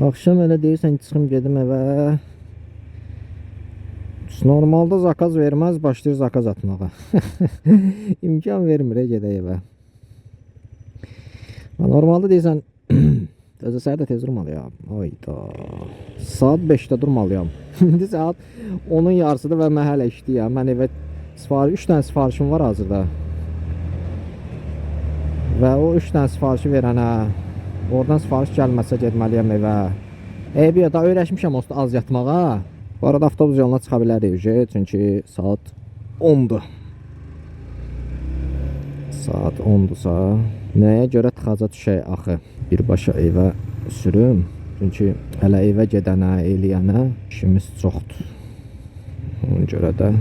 Akşam elə deyirsən çıxım gedim evə. Normalda zakaz verməz, başlayır zakaz atmağa. İmkan vermir gedək evə. Normalda deyirsən özü səhərdə tez durmalıyam. Ayda. Saat 5-də durmalıyam. İndi saat 10-un yarısıdır və mən hələ işləyirəm. Mən evə 3 dənə sifarişim var hazırda. Və o 3 dənə sifarişi verənə oradan sifariş gəlməsə getməliyəm evə. Bir da öyrəşmişəm az yatmağa. Bu arada avtobus yoluna çıxa bilərik çünki saat 10-dur. Saat 10-dursa nəyə görə tıxaca düşək axı? Birbaşa evə sürüm. Çünki hələ evə gedənə, eləyənə işimiz çoxdur. Ona görə də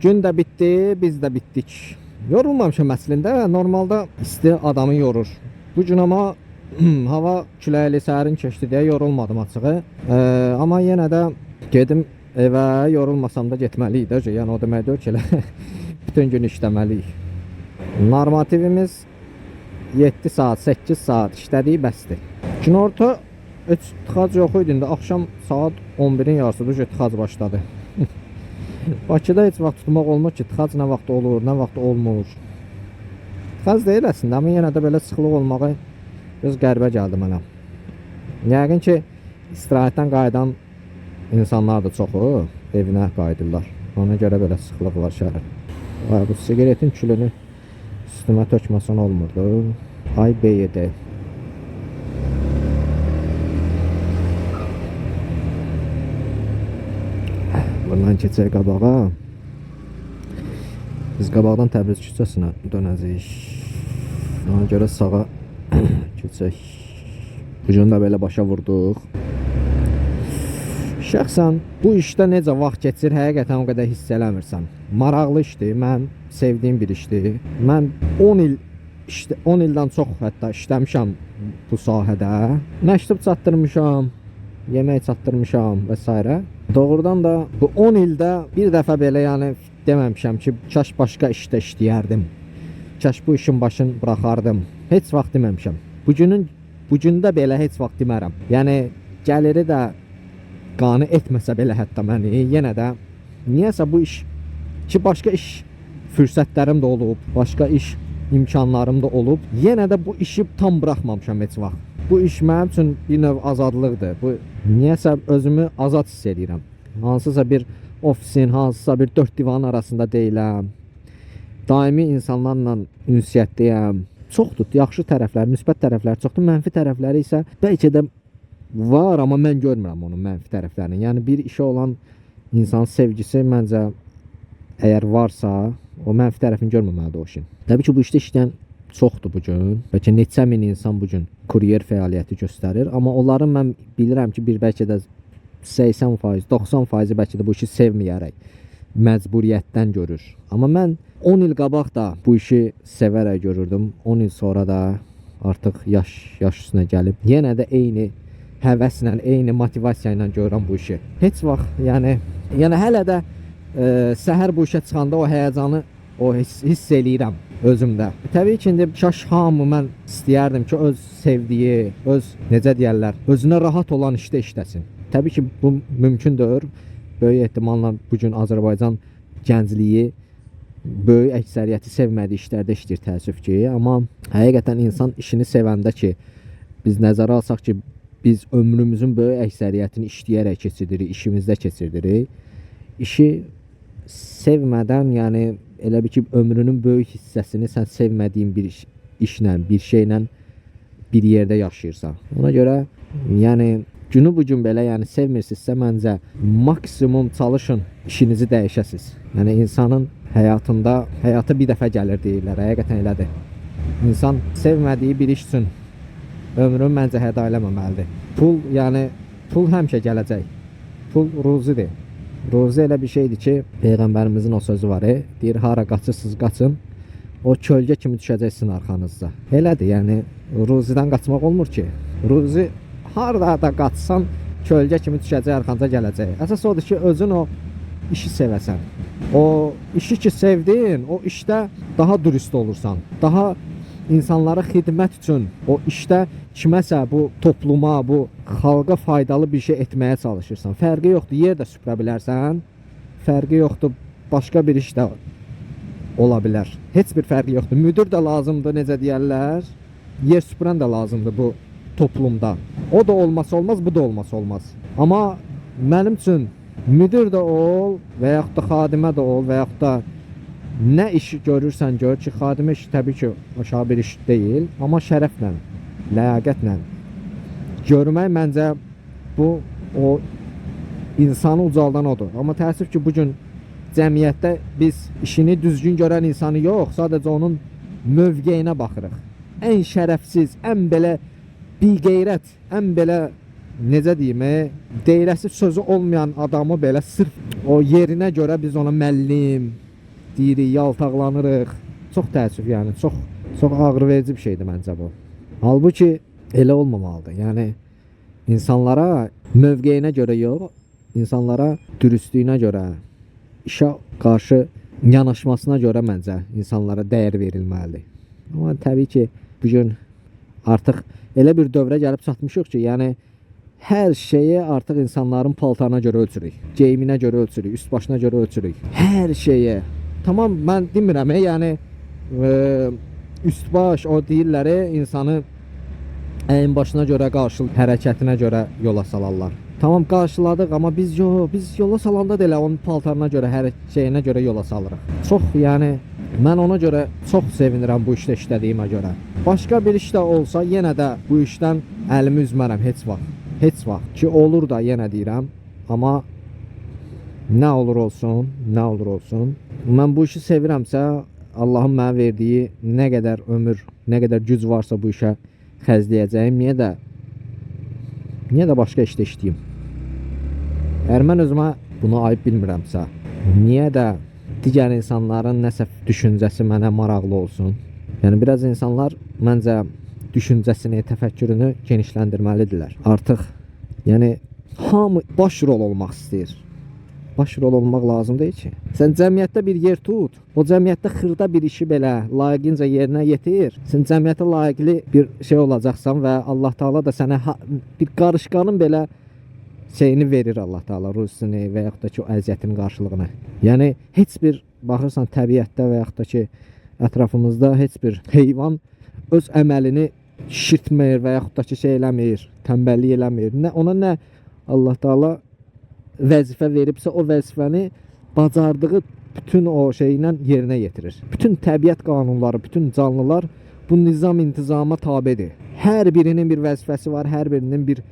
gün də bitdi, biz də bitdik. Yorulmamışam əslində. Normalda isti adamı yorur. Bu gün amma hava küləkli, sərin keçdi deyə yorulmadım açığı. Amma yenə də gedim evə, yorulmasam da getməliyik də. Yəni o demək deyil ki, elə bütün gün işləməliyik. Normativimiz 7 saat, 8 saat işlədik bəsdir. Günorta heç tıxac yox idi. İndi axşam saat 11-in yarısıdır, tıxac başladı. Bakıda heç vaxt tutmaq olmur ki, tıxac nə vaxt olur, nə vaxt olmur. Tıxac deyil əslində, amma yenə də belə sıxlıq olmağı biraz qəribə gəldi mənə. Yəqin ki, istirahətdən qayıdan insanlar da çoxu evinə qayıdırlar. Ona görə belə sıxlıq var şəhər. Bu sigaretin külünü üstümə tökməsən olmurdu. Ay B7. Bundan keçək qabağa. Biz qabaqdan Təbriz küçəsinə dönəcəyik. Ona görə sağa keçək. Bu gün də belə başa vurduq. Şəxsən bu işdə necə vaxt keçir, həqiqətən o qədər hiss eləmirsən. Maraqlı işdir, mən sevdiyim bir işdir. Mən 10 ildən çox hətta işləmişəm bu sahədə. Məktub çatdırmışam, yemək çatdırmışam və s. Doğrudan da bu 10 ildə bir dəfə belə yəni deməmişəm ki, kaş başqa işdə işləyərdim. Kaş bu işin başını buraxardım. Heç vaxt deməmişəm. Bu gündə belə heç vaxt demərəm. Yəni gəliri də qane etməsə belə hətta məni, yenə də niyəsə bu iş ki, başqa iş fürsətlərim də olub, başqa iş imkanlarım da olub, yenə də bu işi tam buraxmamışam heç vaxt. Bu iş mənim üçün bir növ azadlıqdır. Bu niyəsə özümü azad hiss edirəm. Hansısa bir ofisin, hansısa bir dörd divanın arasında deyiləm. Daimi insanlarla ünsiyyətdəyəm. Çoxdur, yaxşı tərəfləri, müsbət tərəfləri çoxdur. Mənfi tərəfləri isə bəlkə də var, amma mən görmürəm onun mənfi tərəflərini. Yəni bir işə olan insan sevgisi məncə əgər varsa, o mənfi tərəfini görməməlidir o işin. Təbii ki, bu işdə işləyən çoxdur bu gün. Bəlkə neçə min insan bu gün kuryer fəaliyyəti göstərir. Amma onların mən bilirəm ki, bir bəlkə də 80%, 90% bəlkə də bu işi sevməyərək, məcburiyyətdən görür. Amma mən 10 il qabaq da bu işi sevərək görürdüm. 10 il sonra da artıq yaş üstünə gəlib yenə də eyni həvəslə, eyni motivasiya ilə görürəm bu işi. Heç vaxt, yəni hələ də səhər bu işə çıxanda o həyəcanı hiss eləyirəm özümdə. Təbii ki, indi kaş hamı mən istəyərdim ki, öz sevdiyi, necə deyərlər, özünə rahat olan işdə işləsin. Təbii ki, bu mümkündür. Böyük ehtimalla bugün Azərbaycan gəncliyi böyük əksəriyyəti sevmədiyi işlərdə işləyir təəssüf ki. Amma həqiqətən insan işini sevəndə ki, biz nəzərə alsaq ki, biz ömrümüzün böyük əksəriyyətini işləyərək keçiririk, işimizdə keçiririk. İşi sevmədən, yəni elə bir ki, ömrünün böyük hissəsini sən sevmədiyin bir işlə, bir şeylə bir yerdə yaşayırsan. Ona görə, yəni günü bu gün belə, yəni sevmirsinizsə məncə maksimum çalışın, işinizi dəyişəsiniz. Yəni insanın həyatı bir dəfə gəlir deyirlər, həqiqətən elədir. İnsan sevmədiyi bir iş üçün ömrümü məncə hədə eləməməlidir. Pul, yəni pul həmişə gələcək. Pul ruzidir. Ruzi elə bir şeydir ki, Peyğəmbərimizin o sözü var, deyir, hara qaçırsınız qaçın, o kölgə kimi düşəcək sizin arxanızda. Elədir, yəni ruzidən qaçmaq olmur ki. Ruzi harada da qaçsan, kölgə kimi düşəcək, arxanıza gələcək. Əsas odur ki, özün o işi sevəsən. O işi ki sevdin, o işdə daha dürüst olursan. Daha insanlara xidmət üçün o işdə kiməsə, bu topluma, bu xalqa faydalı bir şey etməyə çalışırsan. Fərqi yoxdur, yer də süpürə bilərsən. Fərqi yoxdur, başqa bir iş də ola bilər. Heç bir fərqi yoxdur. Müdür də lazımdır, necə deyərlər. Yer süpürən də lazımdır bu toplumda. O da olmasa olmaz, bu da olmasa olmaz. Amma mənim üçün müdür də ol və yaxud da xadimə də ol və yaxud da nə iş görürsən gör ki, xadimə iş təbii ki, aşağı bir iş deyil, amma şərəflə, ləyaqətlə görmək məncə bu o insanı ucaldan odur. Amma təəssüf ki, bugün cəmiyyətdə biz işini düzgün görən insanı yox, sadəcə onun mövqeyinə baxırıq. Ən şərəfsiz, ən belə biqeyrət, ən belə necə deyim, deyirəsi sözü olmayan adamı belə sırf o yerinə görə biz ona müəllim deyirik, yaltaqlanırıq. Çox təəssüf, yəni çox ağır verici bir şeydir məncə bu. Halbuki elə olmamalıdır. Yəni insanlara mövqeyinə görə yox, insanlara dürüstlüyünə görə, işə qarşı yanaşmasına görə məncə insanlara dəyər verilməlidir. Amma təbii ki, bugün artıq elə bir dövrə gəlib çatmışıq ki, yəni hər şeyi artıq insanların paltarına görə ölçürük, geyiminə görə ölçürük, üst başına görə ölçürük. Hər şeyi. Tamam, mən demirəm, yəni üst baş o deyirlər, insanı əyin başına görə qarşı hərəkətinə görə yola salarlar. Tamam, qarşıladıq, amma biz yola salanda da elə onun paltarına görə, hər şeyinə görə yola salırıq. Çox, yəni mən ona görə çox sevinirəm bu işdə işlədiyimə görə. Başqa bir iş də olsa, yenə də bu işdən əlimi üzmərəm heç vaxt. Heç vaxt ki, olur da yenə deyirəm, amma nə olur olsun, nə olur olsun, mən bu işi sevirəmsə, Allahın mənə verdiyi nə qədər ömür, nə qədər güc varsa bu işə xərcləyəcəyim, niyə də başqa işdə işləyim? Əgər mən özümə bunu ayıb bilmirəmsə, niyə də digər insanların nəsə düşüncəsi mənə maraqlı olsun? Yəni biraz insanlar məncə düşüncəsini, təfəkkürünü genişləndirməlidirlər. Artıq, yəni hamı baş rol olmaq istəyir. Baş rol olmaq lazım deyil ki. Sən cəmiyyətdə bir yer tut, o cəmiyyətdə xırda bir işi belə layiqincə yerinə yetir. Sən cəmiyyətə layiqli bir şey olacaqsan və Allah Taala da sənə bir qarışqanın belə şeyini verir, Allah Taala ruzisini və yaxud da ki, o əziyyətin qarşılığını. Yəni heç bir baxırsan təbiətdə və yaxud da ki, ətrafımızda heç bir heyvan öz əməlini şişirtmir və yaxud da ki, şey eləmir, tənbəllik eləmir. Ona nə Allah Taala vəzifə veribsə, o vəzifəni bacardığı bütün o şeylə yerinə yetirir. Bütün təbiət qanunları, bütün canlılar bu nizam-intizama tabedir. Hər birinin bir vəzifəsi var, hər birinin bir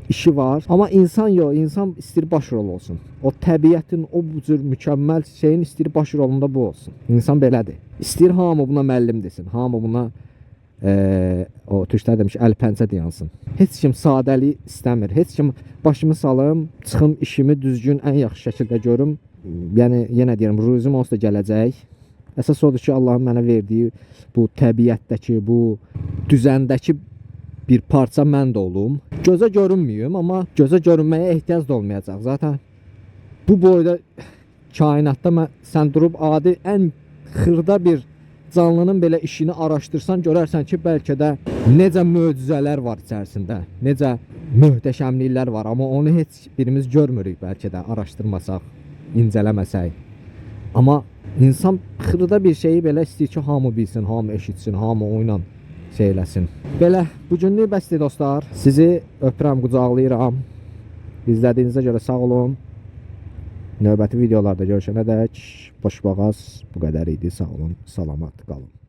işi var. Amma insan yox, insan istəyir baş rol olsun. O təbiətin o cür mükəmməl şeyin istəyir baş rolunda bu olsun. İnsan belədir. İstəyir hamı buna müəllim desin, hamı buna o türklər demiş əl pəncə dayansın. Heç kim sadəlik istəmir. Heç kim başımı salım, çıxım işimi düzgün, ən yaxşı şəkildə görüm. Yəni yenə deyirəm, ruzim onsuz da gələcək. Əsas odur ki, Allahın mənə verdiyi bu təbiətdəki, bu düzəndəki bir parça mən də olum. Gözə görünməyim, amma gözə görünməyə ehtiyac da olmayacaq. Zaten bu boyda kainatda sən durub adi ən xırda bir canlının belə işini araşdırsan, görərsən ki, bəlkə də necə möcüzələr var içərisində, necə möhtəşəmliklər var, amma onu heç birimiz görmürük bəlkə də araşdırmasaq, incələməsək. Amma insan xırda bir şeyi belə istəyir ki, hamı bilsin, hamı eşitsin, hamı onunla şey eləsin. Belə, bugünlük bəsdir dostlar. Sizi öpürəm, qucaqlayıram. İzlədiyinizə görə sağ olun. Növbəti videolarda görüşənədək boş boğaz bu qədər idi. Sağ olun, salamat qalın.